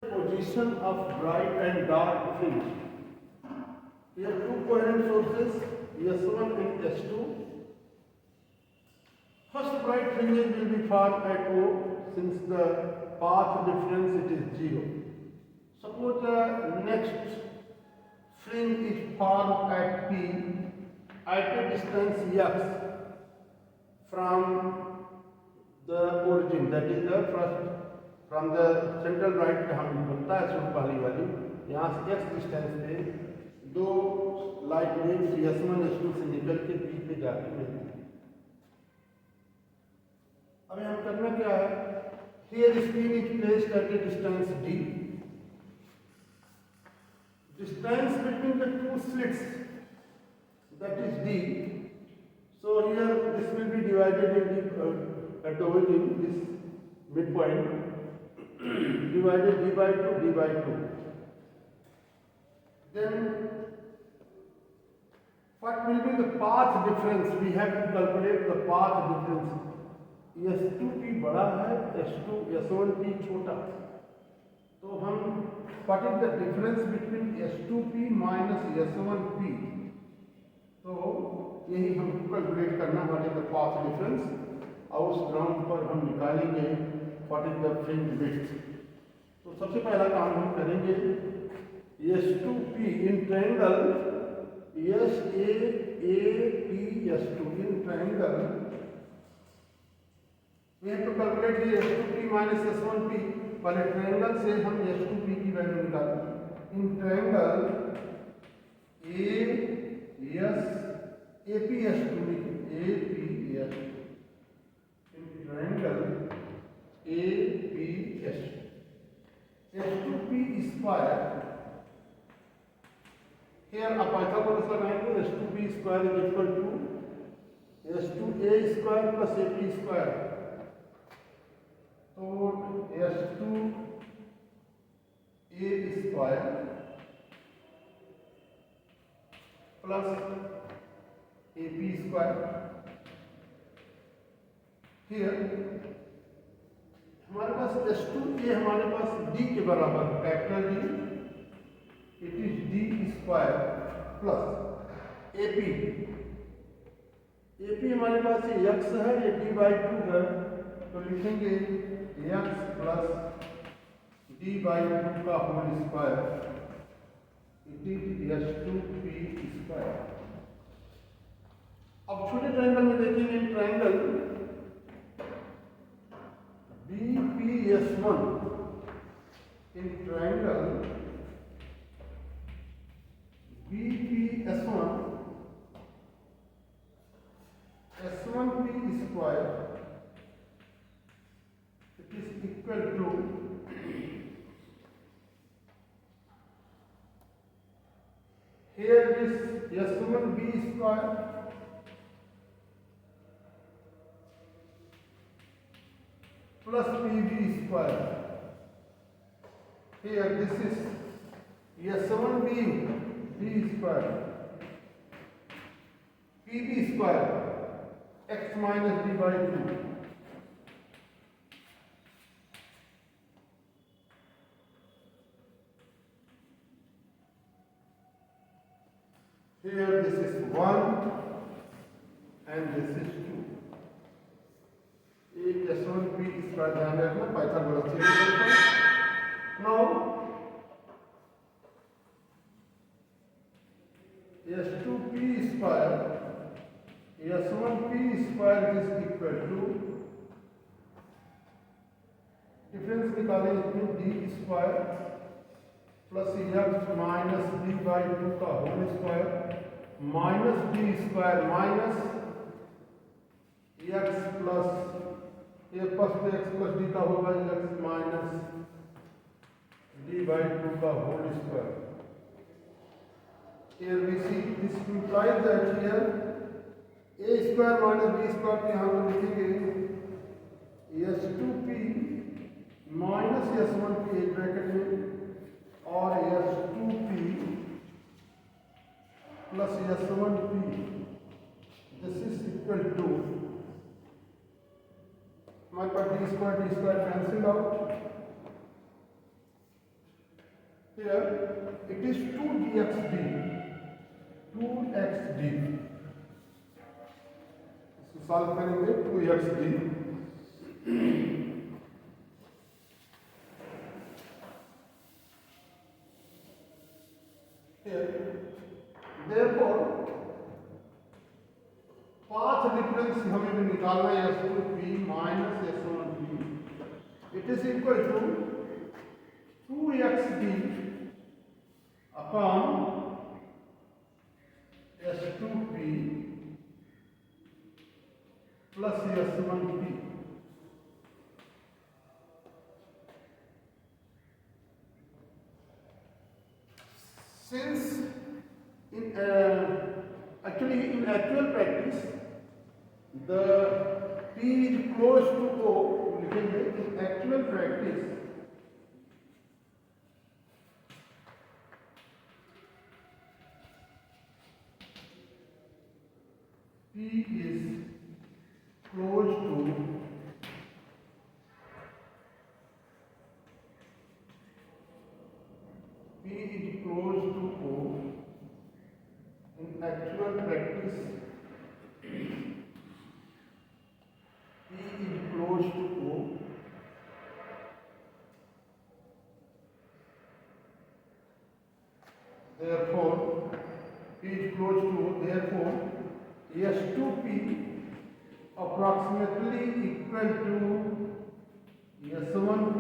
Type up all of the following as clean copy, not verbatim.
Position of bright and dark fringe. Here two coherent sources S1 and S2. First bright fringes will be formed at O since the path difference it is 0. Suppose the next fringe is formed at P at a distance x from the origin, that is the first from the central right पे हम बनता है शुरू पहली वाली यहाँ से x distance पे दो लाइट वेव्स S1 S2 से निकल के P पे जाके मिलती है। अब हम करना क्या है, here screen is placed at A distance d, distance between the two slits that is d, so here this will be divided into at the origin, this midpoint divided d by 2. Then what will be the path difference? We have to calculate the path difference. S2p बड़ा है, S1p छोटा, तो हम what is the difference between S2p minus S1p, तो यही हमको calculate करना what is the path difference, और उस ग्राउंड पर हम निकालेंगे what is the fringe width। तो सबसे पहला काम हम करेंगे S2p in triangle SAAP S2 in triangle, we have to calculate the S2p minus S1p। पहले ट्रायंगल से हम S2p की वैल्यू निकालेंगे। In triangle APS2 APS2 in triangle APS S2p square, here आप पाइथागोरस लगाएंगे, S2p square is equal to S2a square plus AP square, तो S2a square plus AP square, here हमारे पास S2a हमारे पास d के बराबर capital D, it is d square plus AP हमारे पास ये x है, ये d बाई 2 है, तो लिखेंगे x प्लस d बाई 2 का whole square, it is S2p square. अब छोटे ट्रायंगल में देखेंगे, in triangle BPS1 in triangle BPS1 S1p square, it is equal to here is S1b square plus PB square, here this is S1b b square PB square x minus d by 2, here this is 1 and this is 2, एक S1p square ध्यान रखना Pythagoras theorem. Now S2p square S1p square is equal to, difference निकालें इसमें d square plus x minus d by 2 का whole square minus d square minus x plus ये first x plus d का होगा x minus d by 2 का whole square. Here we see this implies that here a square minus b square पे हम लिखेंगे S2p minus S1p एक bracket में और S2p plus S1p, this is equal to हमारे पास d square cancel out, here it is 2dxd, 2xd, इसको solve करेंगे 2xd, therefore पाथ डिफरेंस हमें भी निकालना है S2p minus S1p, it is equal to 2xd upon S2p plus S1p. Since in actual practice the p is close to O, लिखेंगे in actual practice p is close to O. In actual practice P is close to O. Therefore P is close to O. Therefore S2p approximately equal to S1p,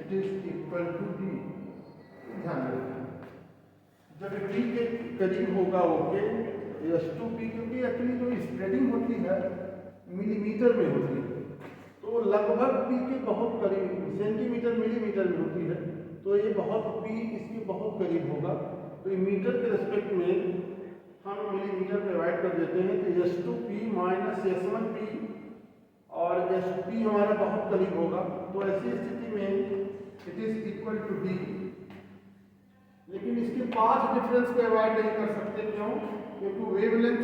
it is equal to D. ध्यान रखें जब p के करीब होगा okay S2p, क्योंकि actually जो spreading होती है मिलीमीटर में होती है, तो लगभग p के बहुत करीब सेंटीमीटर मिलीमीटर में होती है, तो ये बहुत p इसके बहुत करीब होगा, तो मीटर के रेस्पेक्ट में हम मिलीमीटर पे डिवाइड कर देते हैं, तो S2p माइनस S1p और SP हमारा बहुत करीब होगा, तो ऐसी स्थिति में it is equal to D. लेकिन इसके पाथ डिफरेंस को अवॉइड नहीं कर सकते, क्यों? क्योंकि वेवलेंथ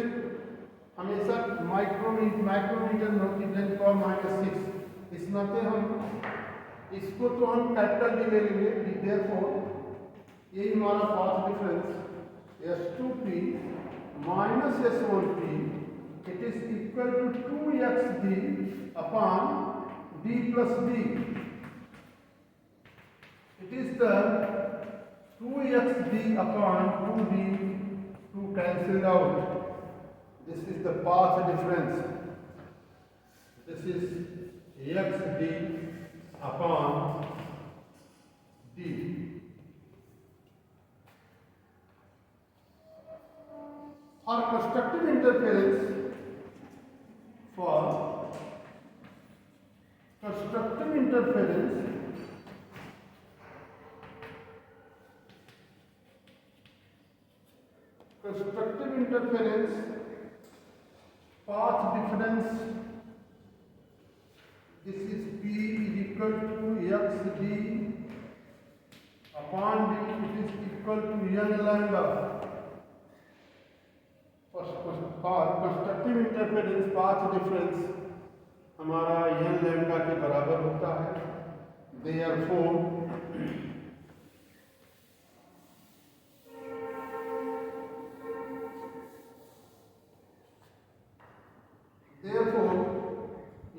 हमेशा माइक्रोमीटर में होती है 10⁻⁻⁶. इस नाते हम इसको तो हम कैपिटल D ले लेंगे. देयरफॉर यही हमारा path difference S2p minus S1p, it is equal to 2xd upon D plus D. It is the 2xd upon 2d, 2 cancelled out. This is the path difference. This is xd upon d. For constructive interference, path difference, this is P is equal to xd upon d, it is equal to n lambda. For constructive interference path difference हमारा n lambda के बराबर होता है. Therefore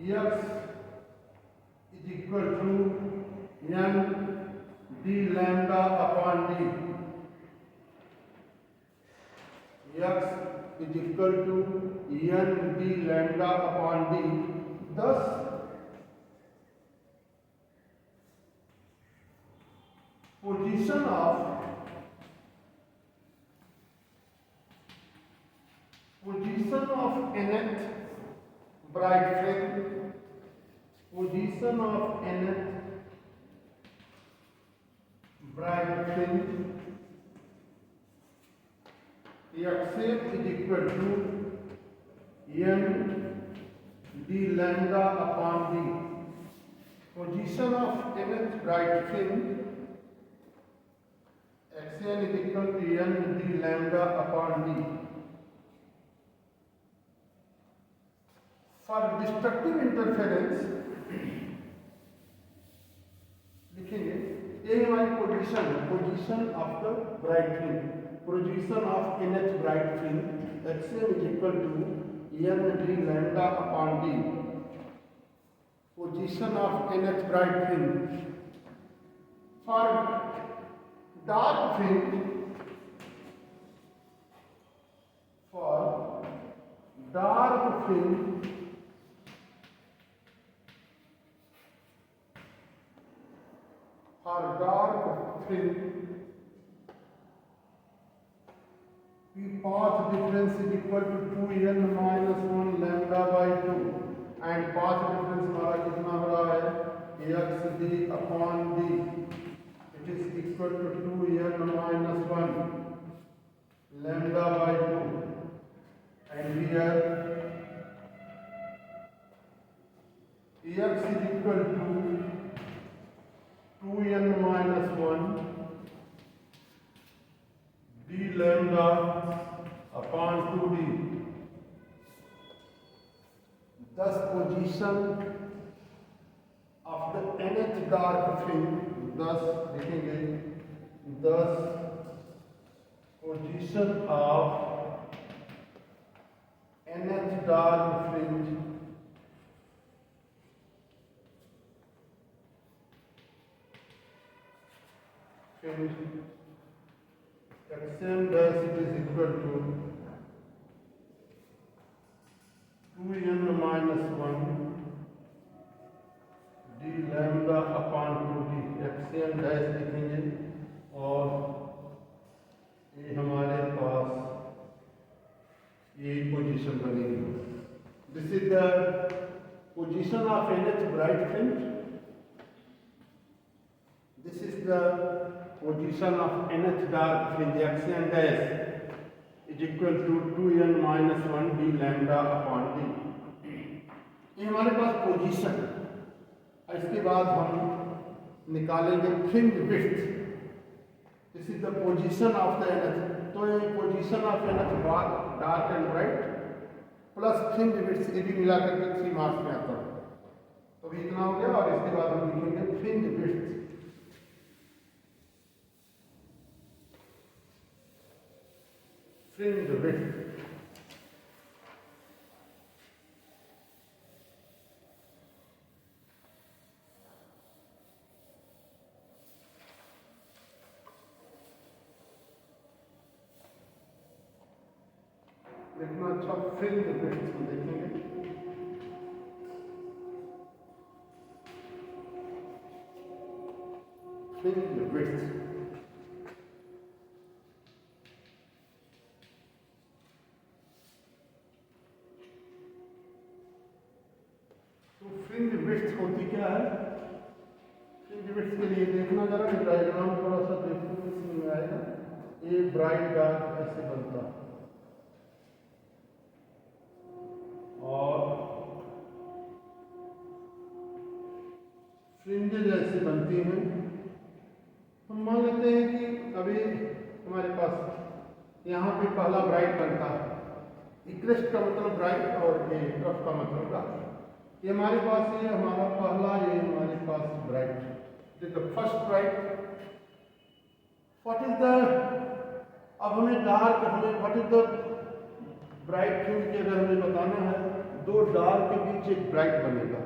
x is equal to n d lambda upon d. X is equal to n d lambda upon d. Thus position of nth bright fringe, position of nth bright fringe, xm is equal to n d lambda upon d. Position of nth bright fringe, xn is equal to n d lambda upon d. For destructive interference लिखेंगे ये हमारी position है, position of the bright fringe, position of nth bright fringe xm is equal to n d lambda upon d, position of nth bright fringe for dark fringe, for dark fringe the path difference is equal to 2n minus 1 lambda by 2 and path difference हमारा कितना हो रहा है x d upon d, it is equal to 2n minus 1 lambda by 2 and here x is equal to 2n minus 1 d lambda upon 2d, thus position of the nth dark fringe, thus लिखेंगे thus position of nth dark fringe xm dash it is equal to 2n minus 1 d lambda upon 2d, xm dash लिखेंगे और ये हमारे पास ये position बनेगी. This is the position of nth bright fringe, this is the position of nth dark fringe xm dash is equal to 2n minus 1 d lambda upon d. ये हमारे पास position है. इसके बाद हम निकालेंगे fringe width. This is the position of the nth, तो ये position of nth dark and bright plus fringe width ये भी मिला करके 3 मार्क्स में आता है. तो भी इतना हो गया और इसके बाद हम लिखेंगे फ्रिंज विड्थ. Fringe width. देखना अच्छा फ्रिंज विड्थ को देखेंगे. फ्रिंज विड्थ फ्रिंज विड्थ होती क्या है. फ्रिंज विड्थ के लिए देखना जरा डायग्राम थोड़ा सा देखने में समझ में आएगा. ये ब्राइट डार्क ऐसे बनता है और फ्रिंजेज ऐसे बनती हैं. हम मान लेते हैं कि अभी हमारे पास यहाँ पे पहला ब्राइट बनता है. इक्रेस्ट का मतलब ब्राइट और ये रफ का मतलब डार्क. ये हमारे पास ये हमारा पहला, ये हमारे पास bright, this the first bright. What is the, अब हमें डार्क, हमें what is the bright fringe की अगर हमें बताना है, दो डार्क के बीच एक ब्राइट बनेगा,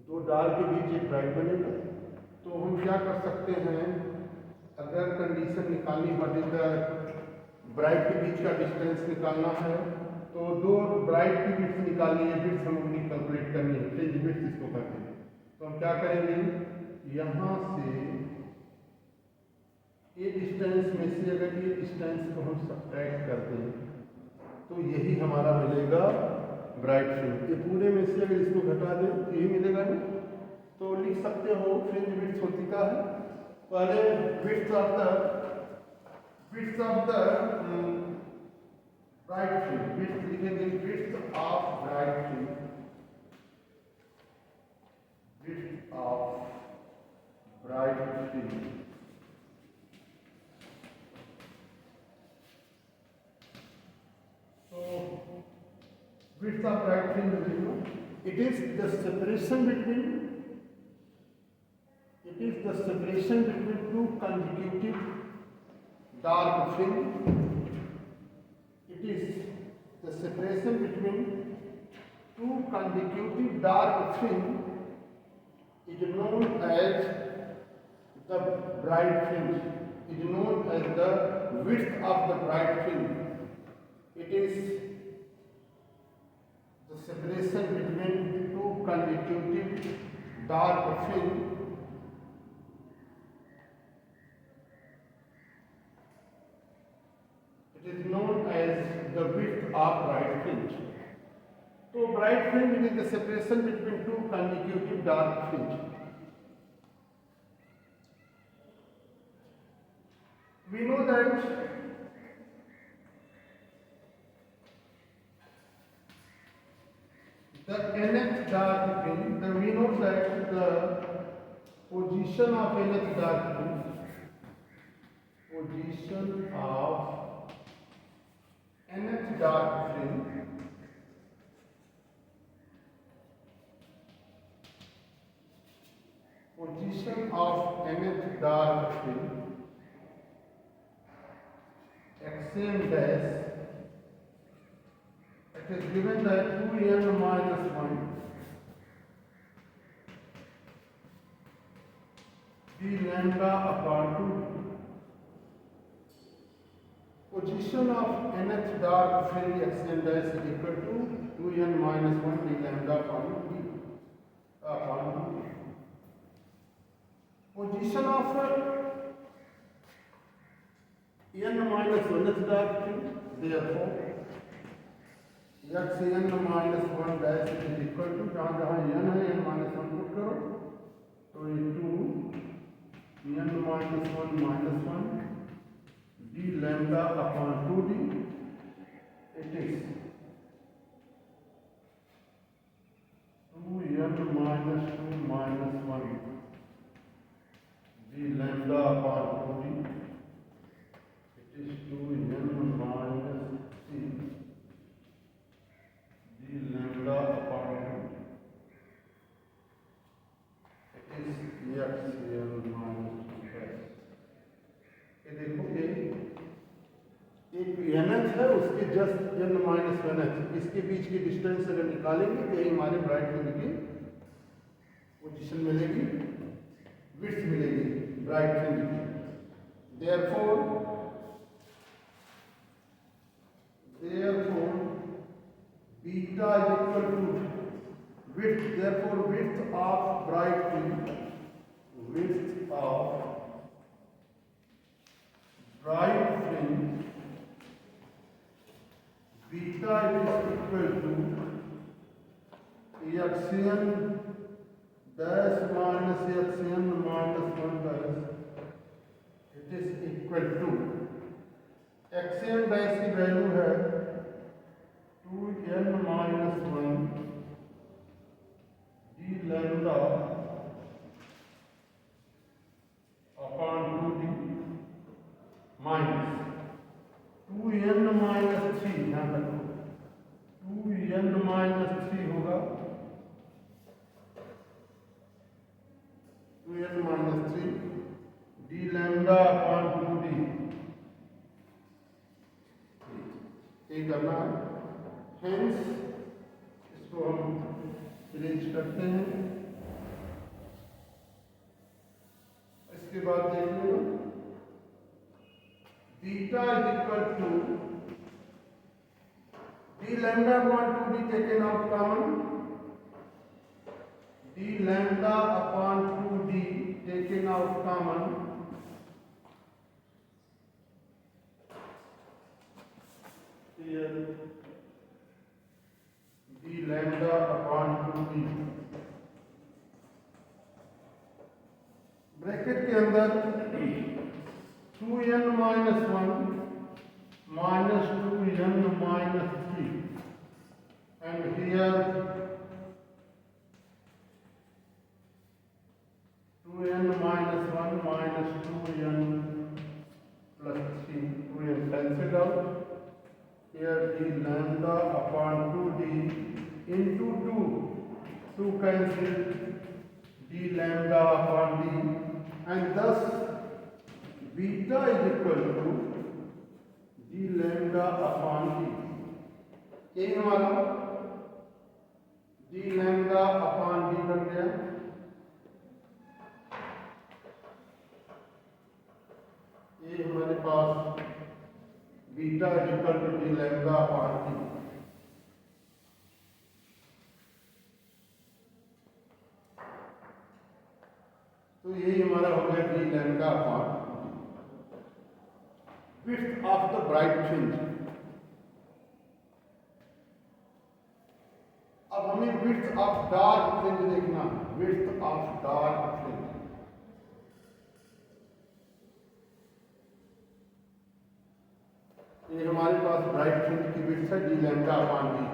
दो डार्क के बीच एक ब्राइट बनेगा. तो हम क्या कर सकते हैं, अगर कंडीशन निकालनी, व्हाट इज द ब्राइट के बीच का डिस्टेंस निकालना है, तो दो ब्राइट की विड्थ निकालनी है, विड्थ हम अपनी कैलकुलेट करनी है, फ्रिंज विड्थ इसको करते हैं. तो हम क्या करेंगे, यहाँ से ये डिस्टेंस में से अगर ये डिस्टेंस को हम सब्ट्रैक्ट करते हैं तो यही हमारा मिलेगा ब्राइट फ्रिंज. ये पूरे में से अगर इसको घटा दें तो यही मिलेगा ना. तो लिख सकते हो फ्रिंज विड्थ होती क्या है. पहले width of the bright fringe, width लिखेंगे width of bright fringe, width of bright fringe. So width of bright fringe is, it is the separation between, it is the separation between two consecutive dark fringe. It is the separation between two consecutive dark fringe is known as the bright fringe. Is known as the width of the bright fringe. It is the separation between two consecutive dark fringe. It is known as the width of bright fringe. So bright fringe is the separation between two consecutive dark fringe. We know that the nth dark fringe, we know that the position of nth dark fringe, position of nth dark fringe xn dash, it is given that 2n minus 1 d lambda upon 2. Position of nth dark fringe xn dash is equal to 2n minus 1 d lambda upon 2. Position of n minus 1th dark fringe, therefore xn minus 1 dash is equal to, जहाँ n है n minus 1 put करो तो ये 2 n minus 1 d lambda upon 2d, it is 2n minus 1 d lambda upon 2d, it is 2n minus 3 d lambda upon 2. It is xn minus 2. ये देखो एक nth है, उसके जस्ट n माइनस 1h, इसके बीच की डिस्टेंस अगर निकालेंगे तो यही हमारे ब्राइट फील्ड की पोजीशन मिलेगी, विड्थ मिलेगी ब्राइट फील्ड की. Therefore beta is equal to width. Therefore width of bright fringe, width of bright fringe, beta is equal to xn dash minus xn minus 1 dash, it is equal to xn dash की value है 2n minus 1 d lambda upon 2d minus 2n minus 3, ध्यान रखो 2n minus 3 होगा 2n minus 3 d lambda upon 2d. ये करना है, hence इसको हम अरेंज करते हैं. इसके बाद देख लो beta is equal to d lambda upon 2d taken out common, d lambda upon 2d taken out common, here d lambda upon 2d, bracket के अंदर 2n minus 1 minus 2n minus 3 and here 2n minus 1 minus 2n plus 3, 2n cancelled out. Here d lambda upon 2d into 2 cancel, d lambda upon d and this beta is equal to D lambda upon D. ये हमारा D lambda upon D बन गया। ये हमारे पास beta is equal to D lambda upon D. तो यही हमारा हो गया D lambda upon width of the bright fringe. अब हमें विड्थ ऑफ डार्क फ्रिंज देखना है। विड्थ ऑफ डार्क फ्रिंज, ये हमारे पास ब्राइट फ्रिंज की विड्थ है D lambda upon D.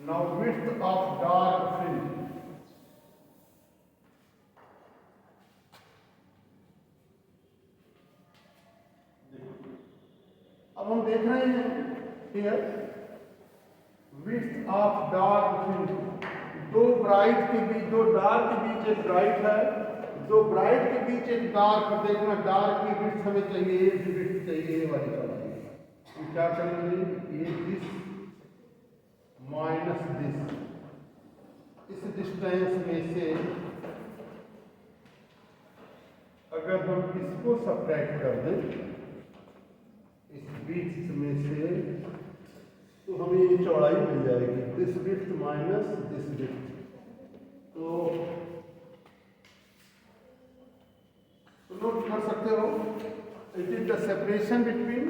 Now width of dark fringe, अब हम देख रहे हैं here width of dark fringe, दो ब्राइट के बीच, दो डार्क के बीच एक ब्राइट है, दो ब्राइट के बीच एक डार्क। देखना डार्क की विड्थ हमें चाहिए, ये भी विड्थ चाहिए, ये वाली चाहिए। तो क्या करेंगे, ये दिस माइनस दिस, इस डिस्टेंस में से अगर हम इसको सब्ट्रैक्ट कर दें इस बीच में से, तो हमें ये चौड़ाई मिल जाएगी, this width minus this width. तो नोट कर सकते हो, it is the separation between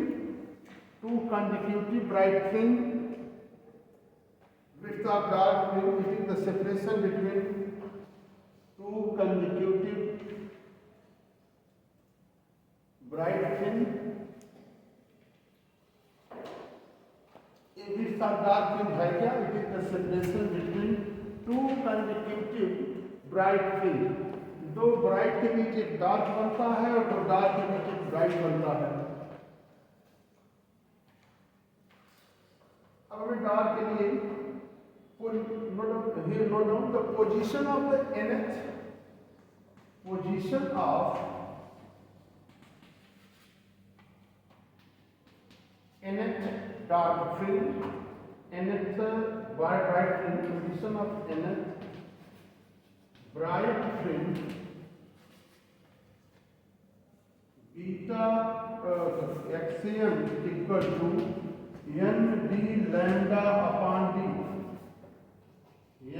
two consecutive bright fringe, width of dark fringe, it is the separation between two consecutive bright fringe। width of dark fringe है क्या, it is the separation between two consecutive bright fringe। दो bright के बीच एक dark बनता है और दो dark के बीच एक ब्राइट बनता है। अब हमें डार्क के लिए note down the position of the nth, position of nth dark fringe, nth bright fringe, position of nth bright fringe, beta axiom equal to n d lambda upon d,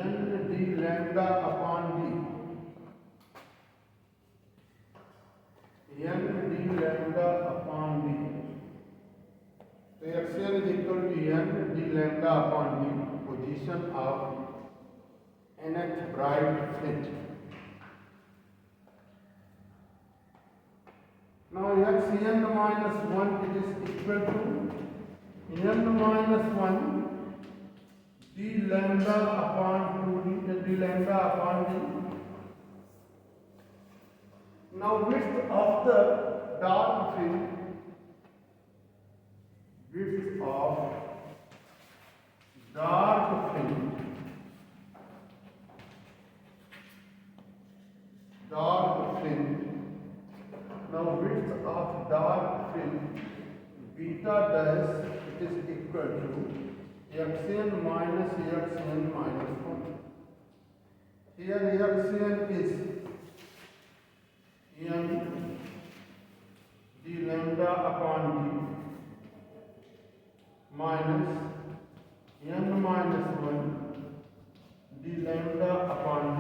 n d lambda upon d, n d lambda upon d। तो axiom is equal to n d lambda upon d, position of nth bright fringe। Now n minus 1, it is equal to n minus 1 d lambda upon 2d, d lambda upon d। Now width of the dark fringe, width of dark fringe, dark fringe, now width of dark fringe beta dash, it is equal to xn minus xn minus 1। Here xn is n d lambda upon d minus n minus 1 d lambda upon d।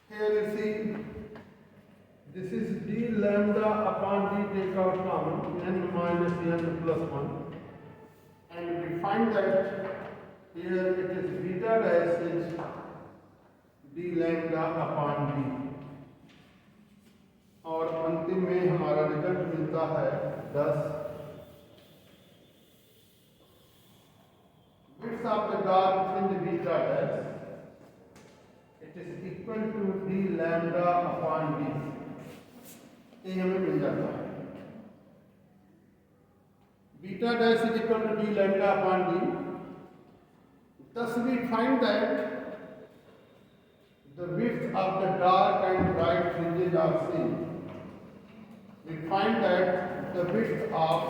Here you see this is d lambda upon d, take out common, n minus n plus 1, and we find that here it is beta dash is d lambda upon d, और अंतिम में हमारा result मिलता है 10। Width of the dark fringe beta dash, it is equal to d lambda upon d, ये हमें मिल जाता है। Beta dash is equal to D lambda upon D. Thus we find that the width of the dark and bright fringes are same. We find that the width of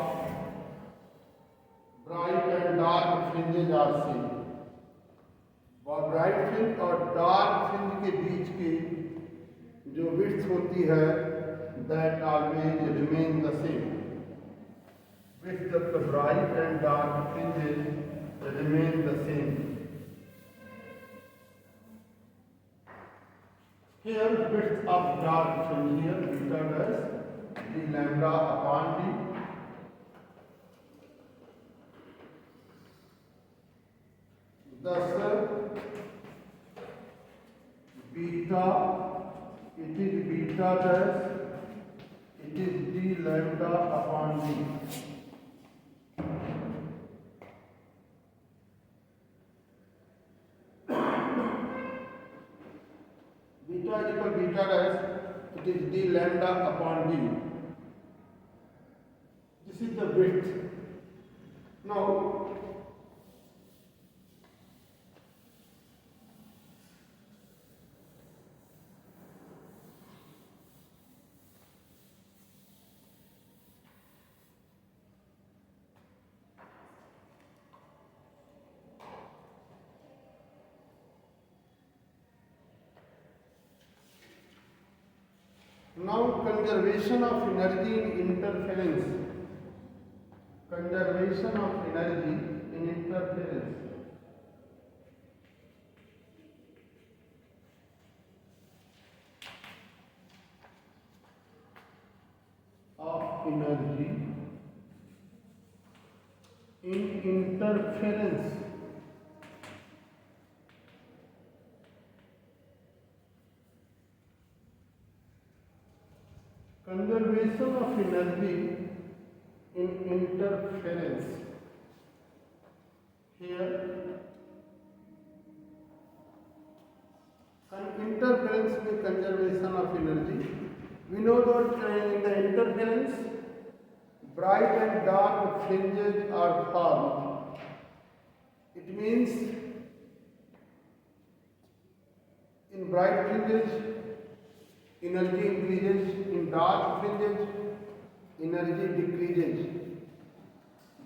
bright and dark fringes are same. और bright fringe और dark fringe के बीच की जो width होती है that always remain the same. Width of the bright and dark fringes remain the same. Here width of dark fringe here beta dash d lambda upon d. Thus beta, it is beta dash, it is d lambda upon d. Beta is equal beta dash, it is d lambda upon d. This is the width. Now conservation of energy in interference. Conservation of energy in interference. Of energy in interference. Conservation of energy in interference. Here, interference means conservation of energy. We know that in the interference, bright and dark fringes are formed. It means in bright fringes, energy increases, in dark fringes, energy decreases.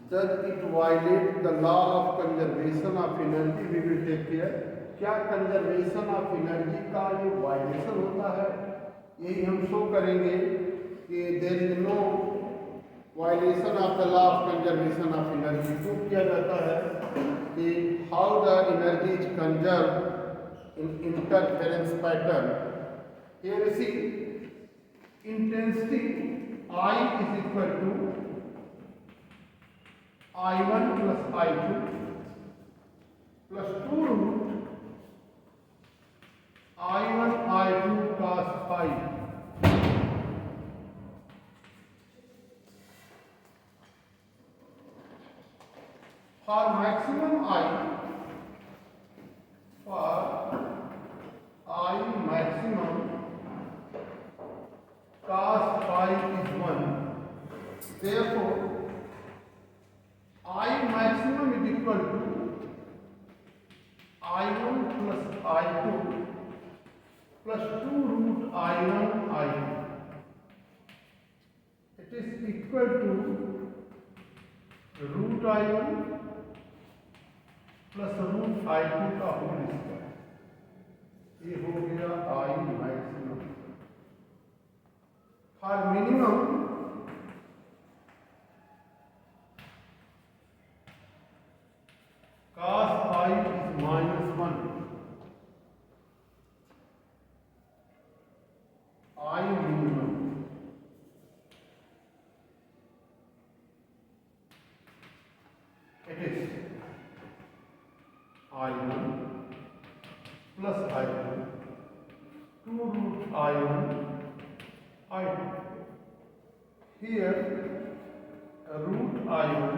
Does it violate the law of conservation of energy? We will take care. क्या conservation of energy का ये violation होता है? यही हम show करेंगे कि there is no violation of the law of conservation of energy. Prove किया जाता है कि how the energy is conserve in interference pattern. Here you see intensity I is equal to I1 plus I2 plus 2 root I1 I2 cos phi. For maximum I maximum cos phi is 1. Therefore, I maximum is equal to I1 plus I2 plus 2 root I1 I2. It is equal to root I1 plus root I2 का whole square. ये हो गया I maximum. For minimum, cos phi is -1. I minimum. It is I1 plus I2, 2 root I1 I2. Here root I1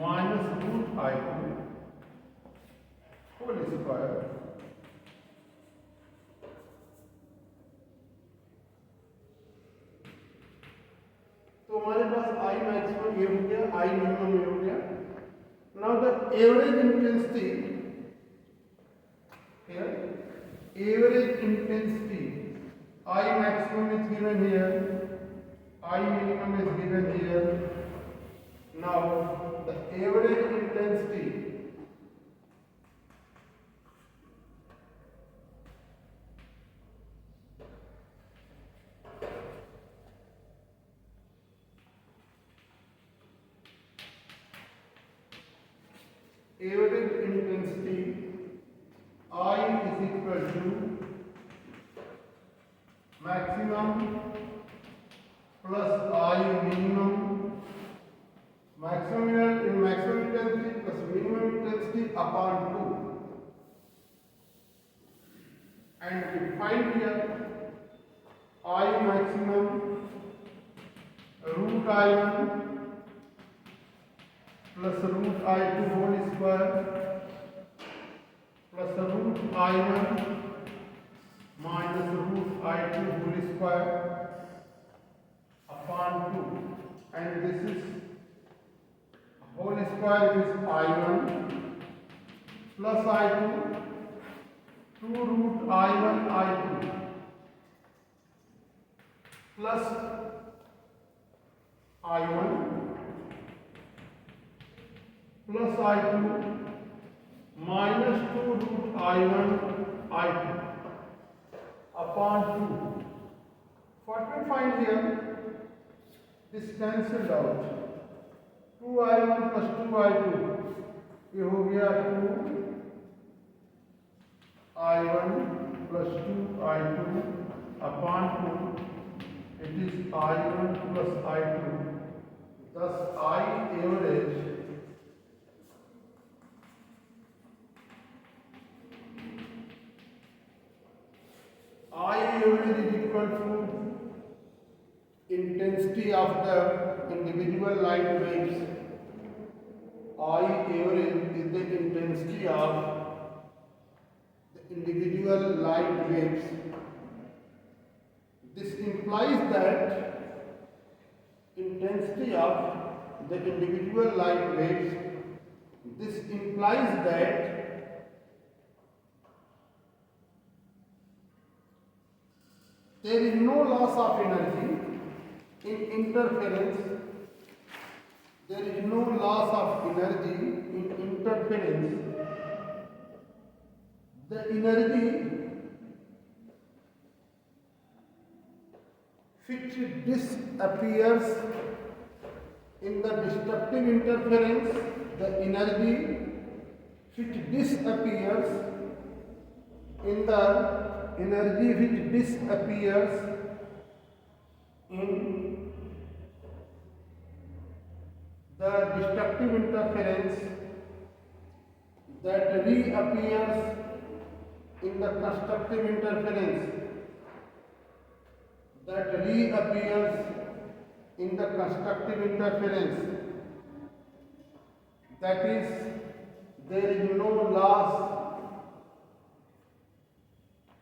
minus root I2 whole square तो हमारे पास I maximum ये हो गया, I minimum ये हो गया. Now the average intensity here average intensity I maximum is given here, I minimum is given here. Now the average intensity I is equal to maximum plus I minimum, maximum intensity plus minimum intensity upon 2, and we find here I maximum root I1 plus root I2 whole square plus root I1 minus root I2 whole square upon 2, and this is whole square is I1 plus I2 2 root I1 I2 plus I1 plus I2 minus 2 root I1 I2 upon 2. What we find here, this cancelled out. 2I1 plus 2I2, ये हो गया 2I1 plus 2I2 upon 2. It is I1 plus I2. Thus I average is equal to intensity of the individual light waves. I average is the intensity of the individual light waves. This implies that intensity of the individual light waves, this implies that there is no loss of energy in interference. There is no loss of energy in interference. The energy which disappears in the destructive interference, the energy which disappears in the energy which disappears in the destructive interference, that reappears in the constructive interference, that reappears in the constructive interference. That is, there is no loss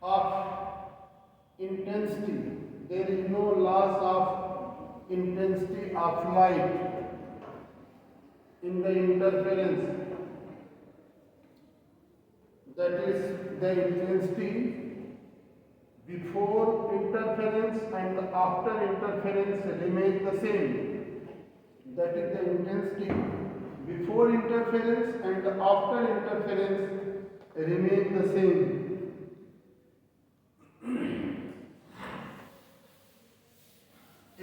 of intensity, there is no loss of intensity of light in the interference. That is, the intensity before interference and after interference remains the same. That is, the intensity before interference and after interference remains the same.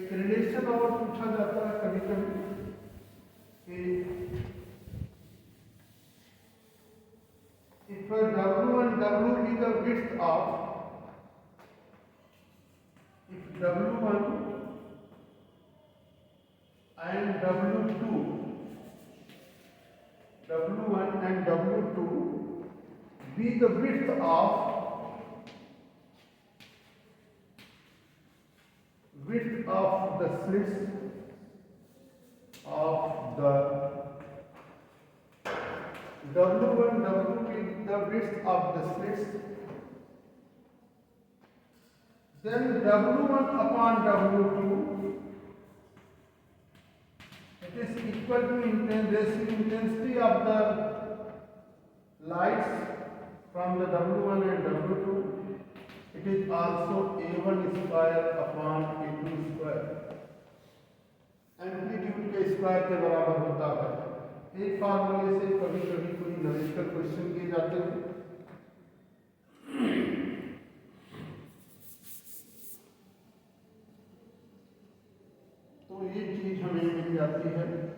एक relation और पूछा जाता है कभी कभी कि if W and W is the width of, if W1 and W2 be the width of the slits of the W1 W is the width of the slits, then W1 upon W2, it is equal to intensity of the lights from the W1 and W2 it is also a1 square upon a2 square, amplitude के square के बराबर होता है। एक फार्मूले से कभी कभी कोई न्यूमेरिकल क्वेश्चन किए जाते हैं। तो ये चीज हमें मिल जाती है।